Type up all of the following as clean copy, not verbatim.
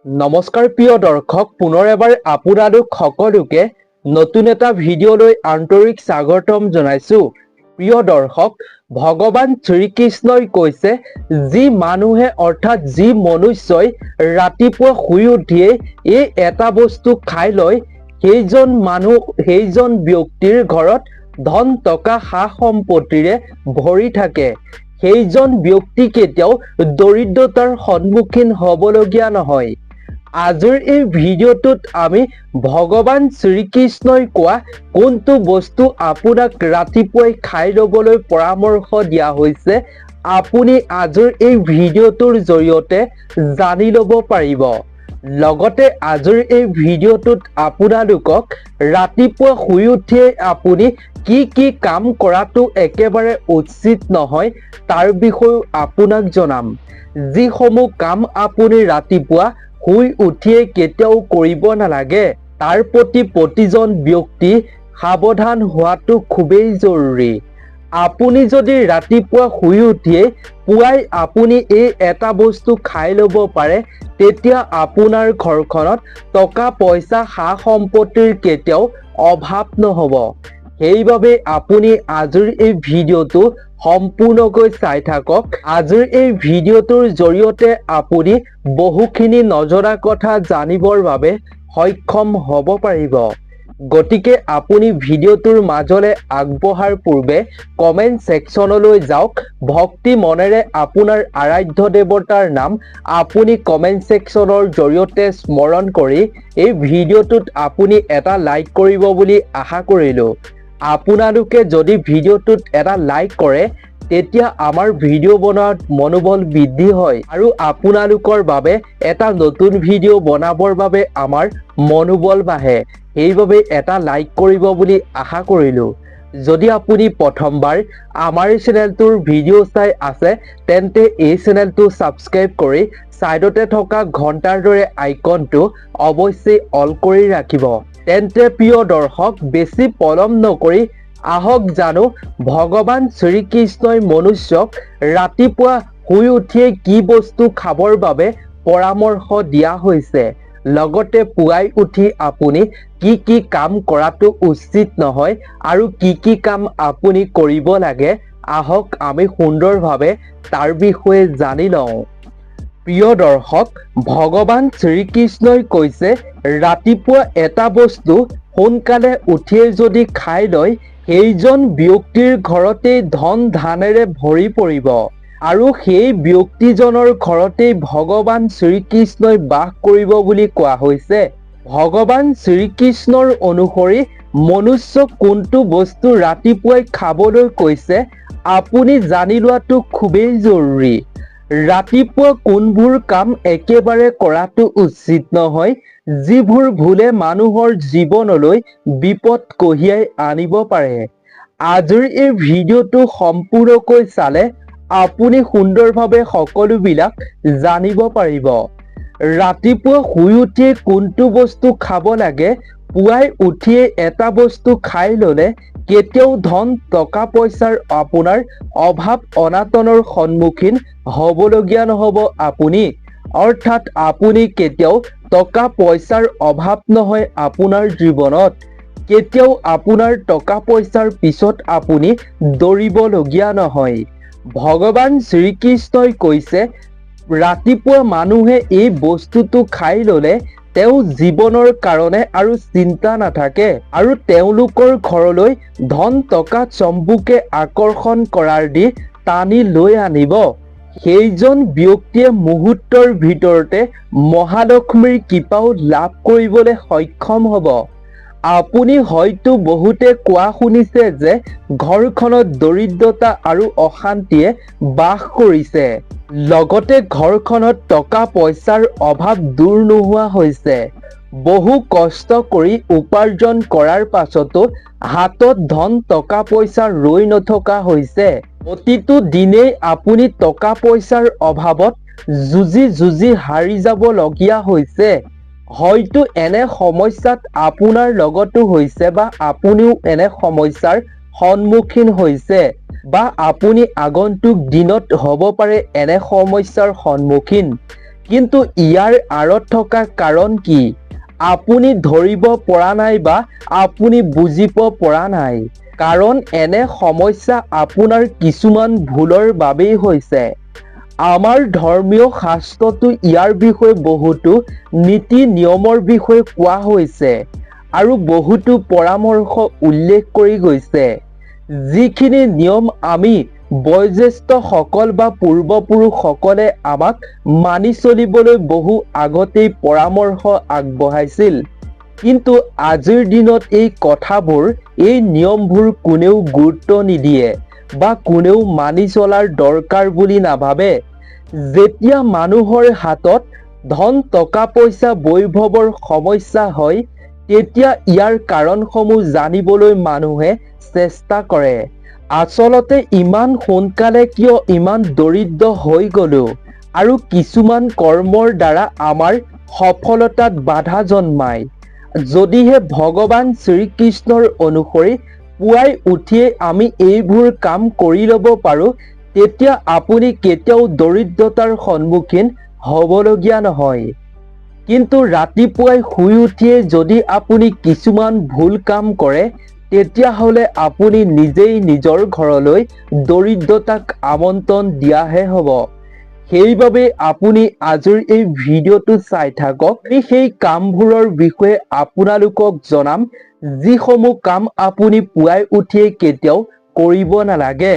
নমস্কাৰ প্ৰিয় দৰ্শক, পুনৰ এবাৰ আপোনালোক সকলোকে নতুন এটা ভিডিঅ'লৈ আন্তৰিক স্বাগতম জনাইছো। প্ৰিয় দৰ্শক, ভগৱান শ্ৰীকৃষ্ণই কৈছে, যি মানুহে অৰ্থাৎ যি মনুষ্যই ৰাতিপুৱা শুই উঠিয়ে এই এটা বস্তু খাই লয়, সেইজন ব্যক্তিৰ ঘৰত ধন টকা সা সম্পত্তিৰে ভৰি থাকে। সেইজন ব্যক্তি কেতিয়াও দৰিদ্ৰতাৰ সন্মুখীন হ'বলগীয়া নহয়। আজিৰ এই ভিডিঅ'টোত আমি ভগৱান শ্ৰীকৃষ্ণই কোৱা কোনটো বস্তু আপোনাক ৰাতিপুৱাই খাই ল'বলৈ পৰামৰ্শ দিয়া হৈছে, আপুনি আজিৰ এই ভিডিঅ'টোৰ জৰিয়তে জানি ল'ব পাৰিব। লগতে আজিৰ এই ভিডিঅ'টোত আপোনালোকক ৰাতিপুৱা শুই উঠিয়ে আপুনি কি কাম কৰাটো একেবাৰে উচিত নহয় তাৰ বিষয়েও আপোনাক জনাম। যিসমূহ কাম আপুনি ৰাতিপুৱা শুই উঠিয়ে কেতিয়াও কৰিব নালাগে, তাৰ প্ৰতি প্ৰতিজন ব্যক্তি সাৱধান হোৱাটো খুবেই জৰুৰী। আপুনি যদি ৰাতিপুৱা শুই উঠিয়ে পুৱাই আপুনি এই এটা বস্তু খাই ল'ব পাৰে, তেতিয়া আপোনাৰ ঘৰখনত টকা পইচা সা সম্পত্তিৰ কেতিয়াও অভাৱ নহ'ব। সেইবাবে আপুনি আজিৰ এই ভিডিঅ'টো সম্পূৰ্ণকৈ চাই থাকক। আজিৰ এই ভিডিঅ'টোৰ জৰিয়তে আপুনি বহুখিনি নজনা কথা জানিবৰ বাবে সক্ষম হ'ব পাৰিব। গতিকে আপুনি ভিডিঅ'টোৰ মাজলৈ আগবঢ়াৰ পূৰ্বে কমেণ্ট ছেকশ্যনলৈ যাওক। ভক্তি মনেৰে আপোনাৰ আৰাধ্য দেৱতাৰ নাম আপুনি কমেণ্ট ছেকশ্যনৰ জৰিয়তে স্মৰণ কৰি এই ভিডিঅ'টোত আপুনি এটা লাইক কৰিব বুলি আশা কৰিলোঁ। আপোনালোকে যদি ভিডিঅ'টোত এটা লাইক কৰে, তেতিয়া আমাৰ ভিডিঅ' বনোৱাত মনোবল বৃদ্ধি হয় আৰু আপোনালোকৰ বাবে এটা নতুন ভিডিঅ' বনাবৰ বাবে আমাৰ মনোবল বাঢ়ে। সেইবাবে এটা লাইক কৰিব বুলি আশা কৰিলোঁ। যদি আপুনি প্ৰথমবাৰ আমাৰ চেনেলটোৰ ভিডিঅ' চাই আছে, তেন্তে এই চেনেলটো ছাবস্ক্ৰাইব কৰি ছাইডতে থকা ঘণ্টাৰ দৰে আইকনটো অৱশ্যেই অল কৰি ৰাখিব। তেন্তে প্ৰিয় দৰ্শক, বেছি পলম নকৰি আহক জানো ভগৱান শ্ৰীকৃষ্ণই মনুষ্যক ৰাতিপুৱা শুই উঠিয়ে কি বস্তু খাবৰ বাবে পৰামৰ্শ দিয়া হৈছে। লগতে পুৱাই উঠি আপুনি কি কাম কৰাটো উচিত নহয় আৰু কি কাম আপুনি কৰিব লাগে, আহক আমি সুন্দৰভাৱে তাৰ বিষয়ে জানি লওঁ। প্ৰিয় দৰ্শক, ভগৱান শ্ৰীকৃষ্ণই কৈছে, ৰাতিপুৱা এটা বস্তু সোনকালে উঠিয়ে যদি খাই লয়, সেইজন ব্যক্তিৰ ঘৰতেই ধন ধানেৰে ভৰি পৰিব আৰু সেই ব্যক্তিজনৰ ঘৰতেই ভগৱান শ্ৰীকৃষ্ণই বাস কৰিব বুলি কোৱা হৈছে। ভগৱান শ্ৰীকৃষ্ণৰ অনুসৰি মনুষ্যক কোনটো বস্তু ৰাতিপুৱাই খাবলৈ কৈছে, আপুনি জানি লোৱাটো খুবেই জৰুৰী। ৰাতিপুৱা কোনবোৰ কাম একেবাৰে কৰাটো উচিত নহয়, যিবোৰ ভুলে মানুহৰ জীৱনলৈ বিপদ কঢ়িয়াই আনিব পাৰে। আজিৰ এই ভিডিঅ'টো সম্পূৰ্ণকৈ চালে আপুনি সুন্দৰভাৱে সকলোবিলাক জানিব পাৰিব। ৰাতিপুৱা শুই উঠিয়ে কোনটো বস্তু খাব লাগে, পুৱাই উঠিয়ে এটা বস্তু খাই ল'লে কেতিয়াও ধন টকা পইচাৰ আপোনাৰ অভাৱ অনাটনৰ সন্মুখীন হ'বলগীয়া নহ'ব আপুনি। অৰ্থাৎ আপুনি কেতিয়াও টকা পইচাৰ অভাৱ নহয় আপোনাৰ জীৱনত। কেতিয়াও আপোনাৰ টকা পইচাৰ পিছত আপুনি দৌৰিবলগীয়া নহয়। ভগৱান শ্ৰীকৃষ্ণই কৈছে, ৰাতিপুৱা মানুহে এই বস্তুটো খাই ল'লে তেওঁ জীৱনৰ কাৰণে আৰু চিন্তা নাথাকে আৰু তেওঁলোকৰ ঘৰলৈ ধন টকা চম্বুকে আকৰ্ষণ কৰাৰ দি টানি লৈ আনিব। সেইজন ব্যক্তিয়ে মুহূৰ্তৰ ভিতৰতে মহালক্ষ্মীৰ কৃপাও লাভ কৰিবলৈ সক্ষম হ'ব। আপুনি হয়তো বহুতে কোৱা শুনিছে যে ঘৰখনত দৰিদ্ৰতা আৰু অশান্তিয়ে বাস কৰিছে, লগতে ঘৰখনত টকা পইচাৰ অভাৱ দূৰ নোহোৱা হৈছে। বহু কষ্ট কৰি উপাৰ্জন কৰাৰ পাছতো হাতত ধন টকা পইচা ৰৈ নথকা হৈছে। প্ৰতিটো দিনেই আপুনি টকা পইচাৰ অভাৱত যুঁজি হাৰি যাবলগীয়া হৈছে। হয়তো এনে সমস্যাত আপোনাৰ লগতো হৈছে বা আপুনিও এনে সমস্যাৰ সন্মুখীন হৈছে বা আপুনি আগন্তুক দিনত হ'ব পাৰে এনে সমস্যাৰ সন্মুখীন। কিন্তু ইয়াৰ আঁৰত থকা কাৰণ কি আপুনি ধৰিব পৰা নাই বা আপুনি বুজিব পৰা নাই। কাৰণ এনে সমস্যা আপোনাৰ কিছুমান ভুলৰ বাবেই হৈছে। আমাৰ ধৰ্মীয় শাস্ত্ৰতো ইয়াৰ বিষয়ে বহুতো নীতি নিয়মৰ বিষয়ে কোৱা হৈছে আৰু বহুতো পৰামৰ্শ উল্লেখ কৰি গৈছে, যিখিনি নিয়ম আমি বয়োজ্যেষ্ঠসকল বা পূৰ্বপুৰুষসকলে আমাক মানি চলিবলৈ বহু আগতেই পৰামৰ্শ আগবঢ়াইছিল। কিন্তু আজিৰ দিনত এই কথাবোৰ, এই নিয়মবোৰ কোনেও গুৰুত্ব নিদিয়ে বা কোনেও মানি চলাৰ দৰকাৰ বুলি নাভাবে। যেতিয়া মানুহৰ হাতত ধন টকা পইচা বৈভৱৰ সমস্যা হয়, তেতিয়া ইয়াৰ কাৰণসমূহ জানিবলৈ মানুহে চেষ্টা কৰে। আচলতে ইমান সোনকালে কিয় ইমান দৰিদ্ৰ হৈ গলো আৰু কিছুমান কৰ্মৰ দ্বাৰা আমাৰ সফলতাত বাধা জন্মায়। যদিহে ভগৱান শ্ৰীকৃষ্ণৰ অনুসৰি পুৱাই উঠিয়েই আমি এইবোৰ কাম কৰি ল'ব পাৰোঁ, তেতিয়া আপুনি কেতিয়াও দৰিদ্ৰতাৰ সন্মুখীন হ'বলগীয়া নহয়। কিন্তু ৰাতিপুৱাই শুই উঠিয়েই যদি আপুনি কিছুমান ভুল কাম কৰে, তেতিয়াহ'লে আপুনি নিজেই নিজৰ ঘৰলৈ দৰিদ্ৰতাক আমন্ত্ৰণ দিয়াহে হ'ব। সেইবাবে আপুনি আজিৰ এই ভিডিঅ'টো চাই থাকক। আমি সেই কামবোৰৰ বিষয়ে আপোনালোকক জনাম, যিসমূহ কাম আপুনি পুৱাই উঠিয়েই কেতিয়াও কৰিব নালাগে।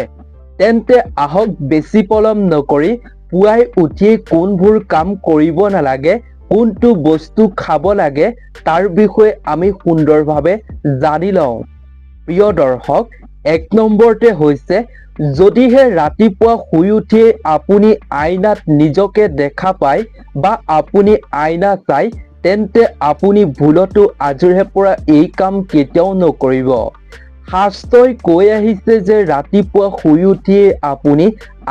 তেন্তে আহক বেছি পলম নকৰি পুৱাই উঠিয়েই কোনবোৰ কাম কৰিব নালাগে, কোনটো বস্তু খাব লাগে, তাৰ বিষয়ে আমি সুন্দৰভাৱে জানি লওঁ। প্ৰিয় দৰ্শক, 1 নম্বৰতে হৈছে, যদিহে ৰাতিপুৱা শুই উঠিয়েই আপুনি আইনাত নিজকে দেখা পায় বা আপুনি আইনা চাই, তেন্তে আপুনি ভুলতো আজিৰে পৰা এই কাম কেতিয়াও নকৰিব। শাস্ত্ৰই কৈ আহিছে যে ৰাতিপুৱা শুই উঠিয়েই আপুনি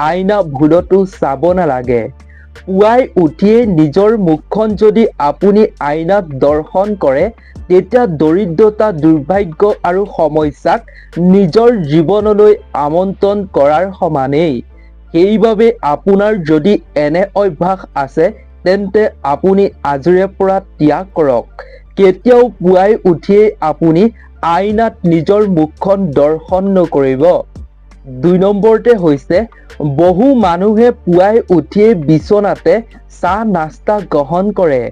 আইনা ভুলতো চাব নালাগে। পুৱাই উঠিয়েই নিজৰ মুখখন যদি আপুনি আইনাত দৰ্শন কৰে, তেতিয়া দৰিদ্ৰতা, দুৰ্ভাগ্য আৰু সমস্যাক নিজৰ জীৱনলৈ আমন্ত্ৰণ কৰাৰ সমানেই। সেইবাবে আপোনাৰ যদি এনে অভ্যাস আছে, তেন্তে আপুনি আজিৰে পৰা ত্যাগ কৰক। কেতিয়াও পুৱাই উঠিয়েই আপুনি আইনাত নিজৰ মুখখন দৰ্শন নকৰিব। 2 নম্বৰতে হৈছে, বহু মানুহে পুৱাই উঠিয়েই বিচনাতে চাহ নাস্তা গ্ৰহণ কৰে,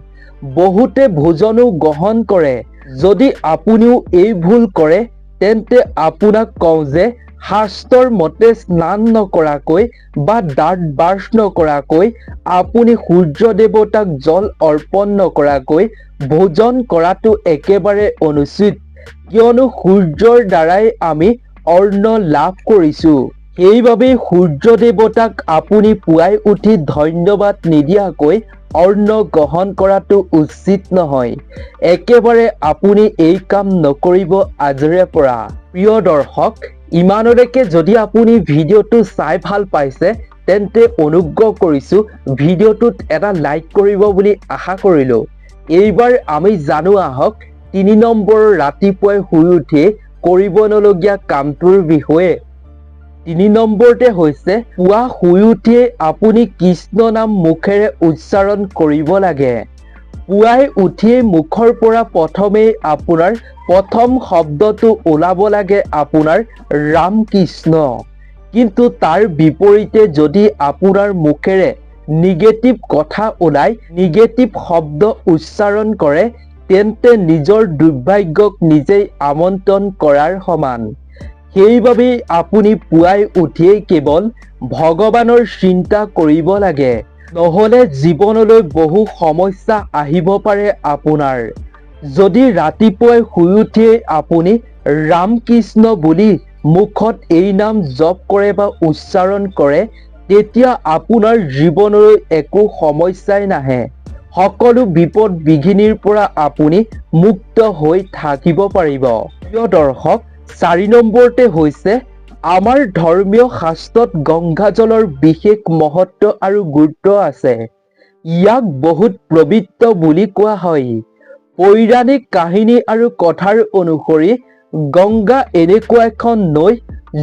বহুতে ভোজনো গ্ৰহণ কৰে। যদি আপুনিও এই ভুল কৰে, তেন্তে আপোনাক কওঁ যে শাস্ত্ৰৰ মতে স্নান নকৰাকৈ বা দাঁত ব্ৰাছ নকৰাকৈ, আপুনি সূৰ্য দেৱতাক জল অৰ্পণ নকৰাকৈ ভোজন কৰাটো একেবাৰে অনুচিত। কিয়নো সূৰ্যৰ দ্বাৰাই আমি অন্ন লাভ কৰিছোঁ। সেইবাবেই সূৰ্য দেৱতাক আপুনি পুৱাই উঠি ধন্যবাদ নিদিয়াকৈ অন্ন গ্ৰহণ কৰাটো উচিত নহয়। একেবাৰে আপুনি এই কাম নকৰিব আজিৰে পৰা। প্ৰিয় দৰ্শক, ইমানলৈকে যদি আপুনি ভিডিঅ'টো চাই ভাল পাইছে, তেন্তে অনুগ্ৰহ কৰিছোঁ ভিডিঅ'টোত এটা লাইক কৰিব বুলি আশা কৰিলোঁ। এইবাৰ আমি জানো আহক 3 নম্বৰ ৰাতিপুৱাই শুই উঠি কৰিব নলগীয়া কামটোৰ বিষয়ে। 3 নম্বৰতে হৈছে, পুৱা শুই উঠিয়েই আপুনি কৃষ্ণ নাম মুখেৰে উচ্চাৰণ কৰিব লাগে। পুৱাই উঠিয়েই মুখৰ পৰা প্ৰথমেই আপোনাৰ প্ৰথম শব্দটো ওলাব লাগে আপোনাৰ ৰাম কৃষ্ণ। কিন্তু তাৰ বিপৰীতে যদি আপোনাৰ মুখেৰে নিগেটিভ কথা ওলাই, নিগেটিভ শব্দ উচ্চাৰণ কৰে, তেন্তে নিজৰ দুৰ্ভাগ্যক নিজেই আমন্ত্ৰণ কৰাৰ সমান। সেইবাবেই আপুনি পুৱাই উঠিয়েই কেৱল ভগৱানৰ চিন্তা কৰিব লাগে, নহ'লে জীৱনলৈ বহু সমস্যা আহিব পাৰে আপোনাৰ। যদি ৰাতিপুৱাই শুই উঠিয়েই আপুনি ৰাম কৃষ্ণ বুলি মুখত এই নাম জপ কৰে বা উচ্চাৰণ কৰে, তেতিয়া আপোনাৰ জীৱনলৈ একো সমস্যাই নাহে। সকলো বিপদ বিঘিনিৰ পৰা আপুনি মুক্ত হৈ থাকিব পাৰিব। প্ৰিয় দৰ্শক, 4 নম্বৰতে হৈছে, আমাৰ ধৰ্মীয় শাস্ত্ৰত গংগা জলৰ বিশেষ মহত্ব আৰু গুৰুত্ব আছে। ইয়াক বহুত পবিত্ৰ বুলি কোৱা হয়। পৌৰাণিক কাহিনী আৰু কথাৰ অনুসৰি গংগা এনেকুৱা এখন নৈ,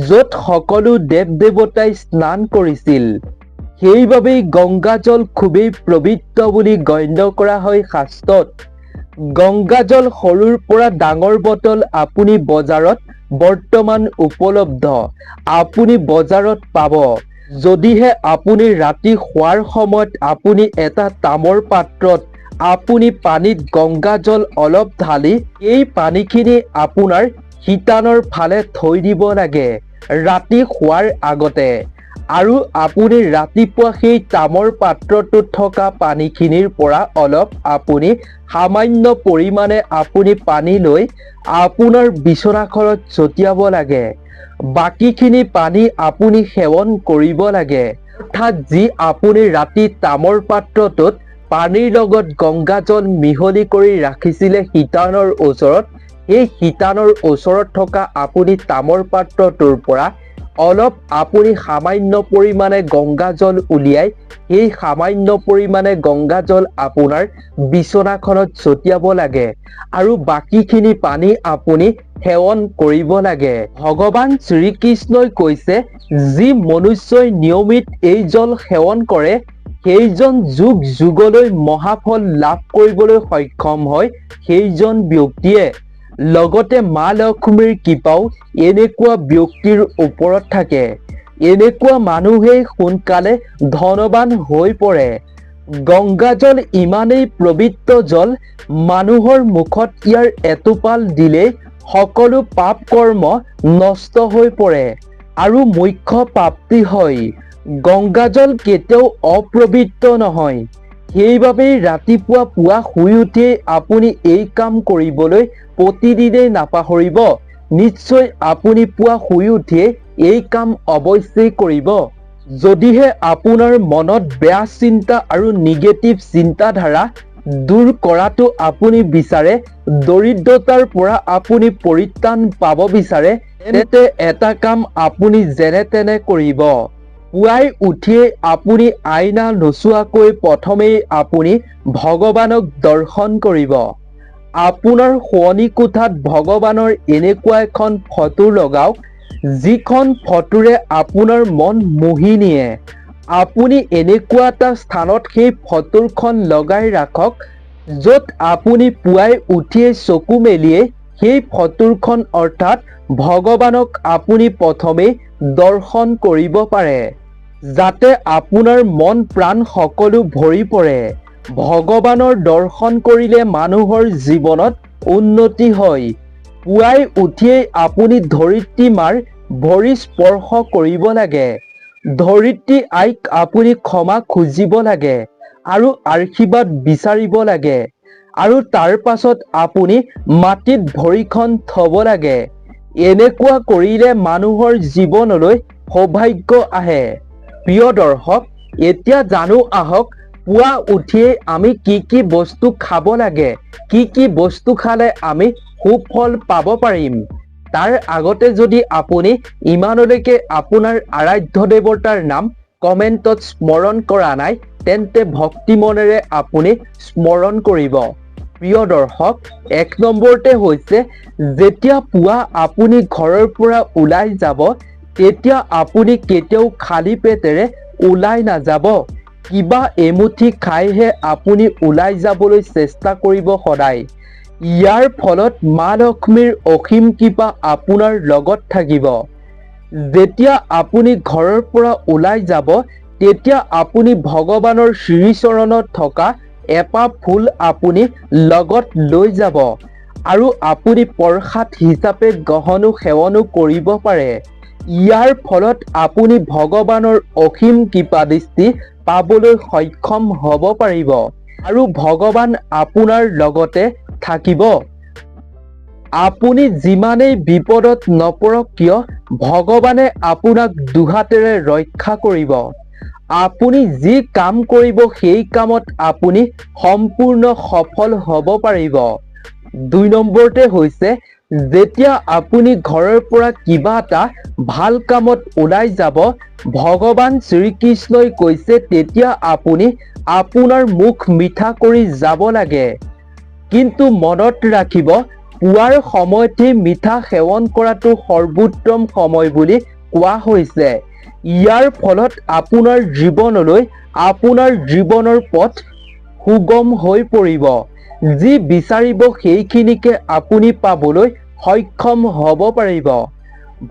য'ত সকলো দেৱ দেৱতাই স্নান কৰিছিল। সেইবাবেই গংগাজল খুবেই পবিত্ৰ বুলি গণ্য কৰা হয় শাস্ত্ৰত। গংগাজল সৰুৰ পৰা ডাঙৰ বটল আপুনি বজাৰত বৰ্তমান উপলব্ধ। আপুনি বজাৰত পাব। যদিহে আপুনি ৰাতি শোৱাৰ সময়ত আপুনি এটা তামৰ পাত্ৰত আপুনি পানীত গংগাজল অলপ ঢালি এই পানীখিনি আপোনাৰ শিতানৰ ফালে থৈ দিব লাগে ৰাতি শোৱাৰ আগতে। আৰু আপুনি ৰাতিপুৱা সেই তামৰ পাত্ৰটোত থকা পানীখিনিৰ পৰা অলপ আপুনি সামান্য পৰিমাণে আপুনি পানী লৈ আপোনাৰ বিচনাখনত ছটিয়াব লাগে। বাকীখিনি পানী আপুনি সেৱন কৰিব লাগে। অৰ্থাৎ যি আপুনি ৰাতি তামৰ পাত্ৰটোত পানীৰ লগত গংগাজল মিহলি কৰি ৰাখিছিলে শিতানৰ ওচৰত, সেই শিতানৰ ওচৰত থকা আপুনি তামৰ পাত্ৰটোৰ পৰা অলপ আপুনি সামান্য পৰিমাণে গংগাজল উলিয়াই সেই সামান্য পৰিমাণে গংগাজল আপোনাৰ বিচনাখনত ছটিয়াব লাগে আৰু বাকীখিনি পানী আপুনি সেৱন কৰিব লাগে। ভগৱান শ্ৰীকৃষ্ণই কৈছে, যি মনুষ্যই নিয়মিত এই জল সেৱন কৰে সেইজন যুগ যুগলৈ মহাফল লাভ কৰিবলৈ সক্ষম হয় সেইজন ব্যক্তিয়ে। লগতে মা লক্ষ্মীৰ কৃপাও এনেকুৱা ব্যক্তিৰ ওপৰত থাকে। এনেকুৱা মানুহেই সোনকালে ধনৱান হৈ পৰে। গংগাজল ইমানেই পবিত্ৰ জল, মানুহৰ মুখত ইয়াৰ এটোপাল দিলেই সকলো পাপ কৰ্ম নষ্ট হৈ পৰে আৰু মোক্ষ প্ৰাপ্তি হয়। গংগাজল কেতিয়াও অপবিত্ৰ নহয়। সেইবাবেই ৰাতিপুৱা পুৱা শুই উঠিয়েই আপুনি এই কাম কৰিবলৈ প্ৰতিদিনেই নাপাহৰিব। নিশ্চয় আপুনি পুৱা শুই উঠিয়ে এই কাম অৱশ্যেই কৰিব। যদিহে আপোনাৰ মনত বেয়া চিন্তা আৰু নিগেটিভ চিন্তাধাৰা দূৰ কৰাটো আপুনি বিচাৰে, দৰিদ্ৰতাৰ পৰা আপুনি পৰিত্ৰাণ পাব বিচাৰে, তেন্তে এটা কাম আপুনি যেনে তেনে কৰিব। পুৱাই উঠিয়েই আপুনি আইনা নোচোৱাকৈ প্ৰথমেই আপুনি ভগৱানক দৰ্শন কৰিব। আপোনাৰ শোৱনি কোঠাত ভগৱানৰ এনেকুৱা এখন ফটো লগাওক যিখন ফটোৰে আপোনাৰ মন মোহি নিয়ে। আপুনি এনেকুৱা এটা স্থানত সেই ফটোখন লগাই ৰাখক য'ত আপুনি পুৱাই উঠিয়েই চকু মেলিয়েই সেই ফটোখন অৰ্থাৎ ভগৱানক আপুনি প্ৰথমেই দৰ্শন কৰিব পাৰে, যাতে আপোনাৰ মন প্ৰাণ সকলো ভৰি পৰে। ভগৱানৰ দৰ্শন কৰিলে মানুহৰ জীৱনত উন্নতি হয়। পুৱাই উঠিয়েই আপুনি ধৰিত্ৰী মাৰ ভৰি স্পৰ্শ কৰিব লাগে। ধৰিত্ৰী আইক আপুনি ক্ষমা খুজিব লাগে আৰু আশীৰ্বাদ বিচাৰিব লাগে আৰু তাৰ পাছত আপুনি মাটিত ভৰিখন থব লাগে। এনেকুৱা কৰিলে মানুহৰ জীৱনলৈ সৌভাগ্য আহে। প্ৰিয় দৰ্শক, এতিয়া জানো আহক পুৱা উঠিয়েই আমি কি বস্তু খাব লাগে, কি বস্তু খালে আমি সুফল পাব পাৰিম। তাৰ আগতে যদি আপুনি ইমানলৈকে আপোনাৰ আৰাধ্য দেৱতাৰ নাম কমেণ্টত স্মৰণ কৰা নাই, তেন্তে ভক্তি মনেৰে আপুনি স্মৰণ কৰিব। প্ৰিয় দৰ্শক, 1 নম্বৰতে হৈছে, যেতিয়া পুৱা আপুনি ঘৰৰ পৰা ওলাই যাব তেতিয়া আপুনি কেতিয়াও খালী পেটেৰে ওলাই নাযাব। কিবা এমুঠি খাইহে আপুনি ওলাই যাবলৈ চেষ্টা কৰিব সদায়। ইয়াৰ ফলত মা লক্ষ্মীৰ অসীম কৃপা আপোনাৰ লগত থাকিব। যেতিয়া আপুনি ঘৰৰ পৰা ওলাই যাব তেতিয়া আপুনি ভগৱানৰ শ্ৰীচৰণত থকা এপাহ ফুল আপুনি লগত লৈ যাব আৰু আপুনি প্ৰসাদ হিচাপে গ্ৰহণো সেৱনো কৰিব পাৰে। ইয়াৰ ফলত আপুনি ভগৱানৰ অসীম কৃপা দৃষ্টি পাবলৈ সক্ষম হ'ব পাৰিব আৰু ভগৱান আপোনাৰ লগতে থাকিব। আপুনি যিমানেই বিপদত নপৰক কিয়, ভগৱানে আপোনাক দুহাতেৰে ৰক্ষা কৰিব। আপুনি যি কাম কৰিব সেই কামত আপুনি সম্পূৰ্ণ সফল হ'ব পাৰিব। 2 নম্বৰতে হৈছে, যেতিয়া আপুনি ঘৰৰ পৰা কিবা এটা ভাল কামত ওলাই যাব, ভগৱান শ্ৰীকৃষ্ণই কৈছে তেতিয়া আপুনি আপোনাৰ মুখ মিঠা কৰি যাব লাগে। কিন্তু মনত ৰাখিব, পুৱাৰ সময়তেই মিঠা সেৱন কৰাটো সৰ্বোত্তম সময় বুলি কোৱা হৈছে। ইয়াৰ ফলত আপোনাৰ জীৱনলৈ আপোনাৰ জীৱনৰ পথ সুগম হৈ পৰিব। যি বিচাৰিব সেইখিনিকে আপুনি পাবলৈ সক্ষম হ'ব পাৰিব।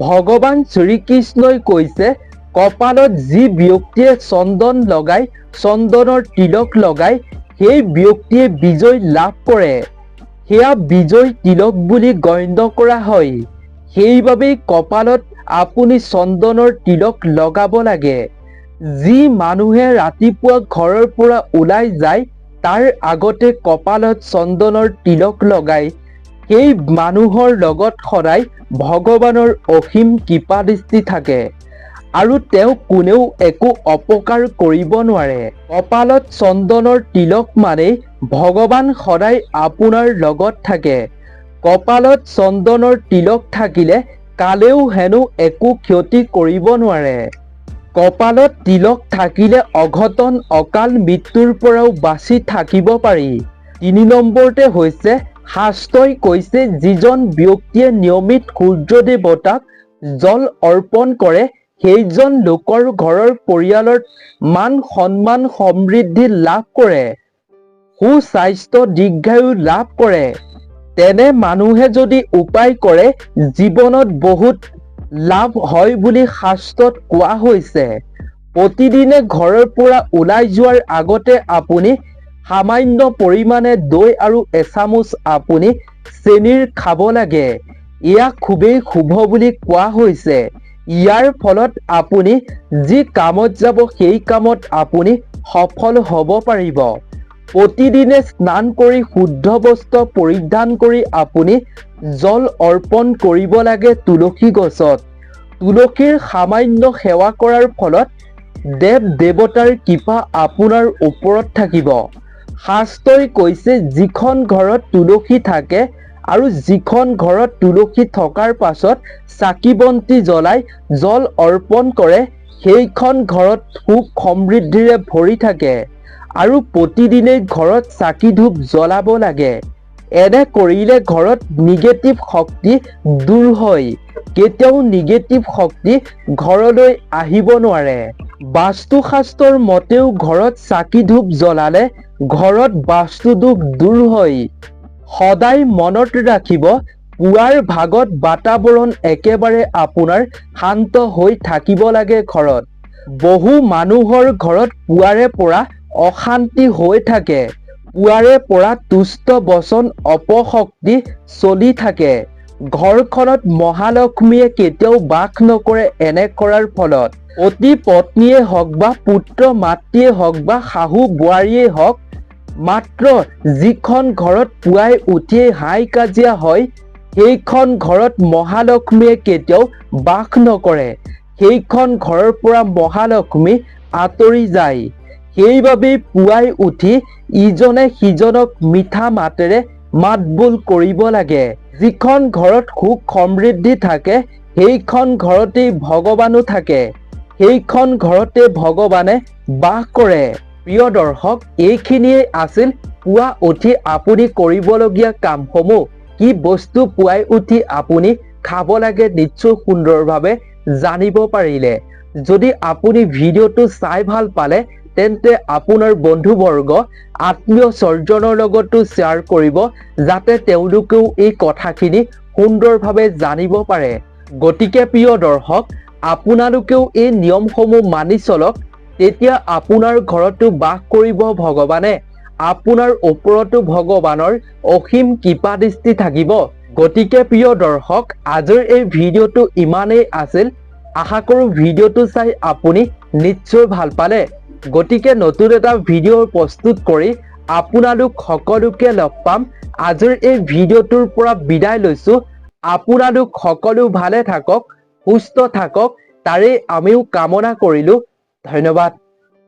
ভগৱান শ্ৰীকৃষ্ণই কৈছে, কপালত যি ব্যক্তিয়ে চন্দন লগায়, চন্দনৰ তিলক লগায়, সেই ব্যক্তিয়ে বিজয় লাভ কৰে। সেয়া বিজয় তিলক বুলি গণ্য কৰা হয়। সেইবাবেই কপালত আপুনি চন্দনৰ তিলক লগাব লাগে। যি মানুহে ৰাতিপুৱা ঘৰৰ পৰা ওলাই যায়, তাৰ আগতে কপালত চন্দনৰ তিলক লগায়, সেই মানুহৰ লগত সদায় ভগৱানৰ অসীম কৃপাদৃষ্টি থাকে আৰু তেওঁক কোনেও একো অপকাৰ কৰিব নোৱাৰে। কপালত চন্দনৰ তিলক মানেই ভগৱান সদায় আপোনাৰ লগত থাকে। কপালত চন্দনৰ তিলক থাকিলে কালেও হেনো একো ক্ষতি কৰিব নোৱাৰে। কপালত তিলক থাকিলে অঘটন অকাল মৃত্যুৰ পৰাও বাচি থাকিব পাৰি। ৩ নম্বৰতে হৈছে, শাস্ত্ৰই কৈছে, যিজন ব্যক্তিয়ে নিয়মিত সূৰ্য দেৱতাক জল অৰ্পণ কৰে, সেইজন লোকৰ ঘৰৰ পৰিয়ালত মান সন্মান সমৃদ্ধি লাভ কৰে, সুস্বাস্থ্য দীৰ্ঘায়ু লাভ কৰে। তেনে মানুহে যদি উপায় কৰে, জীৱনত বহুত লাভ হয় বুলি শাস্ত্ৰত কোৱা হৈছে। প্ৰতিদিনে ঘৰৰ পৰা ওলাই যোৱাৰ আগতে আপুনি সামান্য পৰিমাণে দৈ আৰু এচামুচ আপুনি চেনিৰ খাব লাগে। এয়া খুবেই শুভ বুলি কোৱা হৈছে। ইয়াৰ ফলত আপুনি যি কামত যাব সেই কামত আপুনি সফল হ'ব পাৰিব। প্ৰতিদিনে স্নান কৰি শুদ্ধ বস্ত্ৰ পৰিধান কৰি আপুনি জল অৰ্পণ কৰিব লাগে তুলসী গছত। তুলসীৰ সামান্য সেৱা কৰাৰ ফলত দেৱ দেৱতাৰ কৃপা আপোনাৰ ওপৰত থাকিব। শাস্ত্ৰই কৈছে, যিখন ঘৰত তুলসী থাকে আৰু যিখন ঘৰত তুলসী থকাৰ পাছত চাকি বন্তি জ্বলাই জল অৰ্পণ কৰে, সেইখন ঘৰত সুখ সমৃদ্ধিৰে ভৰি থাকে। আৰু প্ৰতিদিনেই ঘৰত চাকি ধূপ জ্বলাব লাগে। এনে কৰিলে ঘৰত নিগেটিভ শক্তি দূৰ হয়। কেতিয়াও নিগেটিভ শক্তি ঘৰলৈ আহিব নোৱাৰে। বাস্তুশাস্ত্ৰৰ মতেও ঘৰত চাকি ধূপ জ্বলালে ঘৰত বাস্তু দোষ দূৰ হয়। সদায় মনত ৰাখিব, পুৱাৰ ভাগত বাতাবৰণ একেবাৰে আপোনাৰ শান্ত হৈ থাকিব লাগে ঘৰত। বহু মানুহৰ ঘৰত পুৱাৰে পৰা অশান্তি হৈ থাকে। পুৱাৰে পৰা দুষ্ট বচন অপশক্তি চলি থাকে। ঘৰখনত মহালক্ষ্মীয়ে কেতিয়াও বাস নকৰে। এনে কৰাৰ ফলত পতি পত্নীয়ে হওক বা পুত্ৰ মাতৃয়ে হওক বা শাহু বোৱাৰীয়ে হওক, মাত্ৰ যিখন ঘৰত পুৱাই উঠিয়েই হাই কাজিয়া হয়, সেইখন ঘৰত মহালক্ষ্মীয়ে কেতিয়াও বাস নকৰে। সেইখন ঘৰৰ পৰা মহালক্ষ্মী আঁতৰি যায়। সেইবাবেই পুৱাই উঠি ইজনে সিজনক মিঠা মাতেৰে মাত বোল কৰিব লাগে। যিখন ঘৰত সুখ সমৃদ্ধি থাকে, সেইখন ঘৰতেই ভগৱানো থাকে। সেইখন ঘৰতে ভগৱানে বাস কৰে। প্ৰিয় দৰ্শক, এইখিনিয়ে আছিল পুৱা উঠি আপুনি কৰিবলগীয়া কামসমূহ। কি বস্তু পুৱাই উঠি আপুনি খাব লাগে নিশ্চয় সুন্দৰভাৱে জানিব পাৰিলে। যদি আপুনি ভিডিঅ'টো চাই ভাল পালে, তেন্তে আপোনাৰ বন্ধুবৰ্গ আত্মীয় স্বজনৰ লগতো শ্বেয়াৰ কৰিব, যাতে তেওঁলোকেও এই কথাখিনি সুন্দৰভাৱে জানিব পাৰে। গতিকে প্ৰিয় দৰ্শক, আপোনালোকেও এই নিয়মসমূহ মানি চলক, তেতিয়া আপোনাৰ ঘৰতো বাস কৰিব ভগৱানে। আপোনাৰ ওপৰতো ভগৱানৰ অসীম কৃপাদৃষ্টি থাকিব। গতিকে প্ৰিয় দৰ্শক, আজিৰ এই ভিডিঅ'টো ইমানেই আছিল। আশা কৰোঁ ভিডিঅ'টো চাই আপুনি নিশ্চয় ভাল পালে। গতিকে নতুন এটা ভিডিঅ' প্ৰস্তুত কৰি আপোনালোক সকলোকে লগ পাম। আজিৰ এই ভিডিঅ'টোৰ পৰা বিদায় লৈছোঁ। আপোনালোক সকলো ভালে থাকক, সুস্থ থাকক, তাৰেই আমিও কামনা কৰিলোঁ। ধন্যবাদ।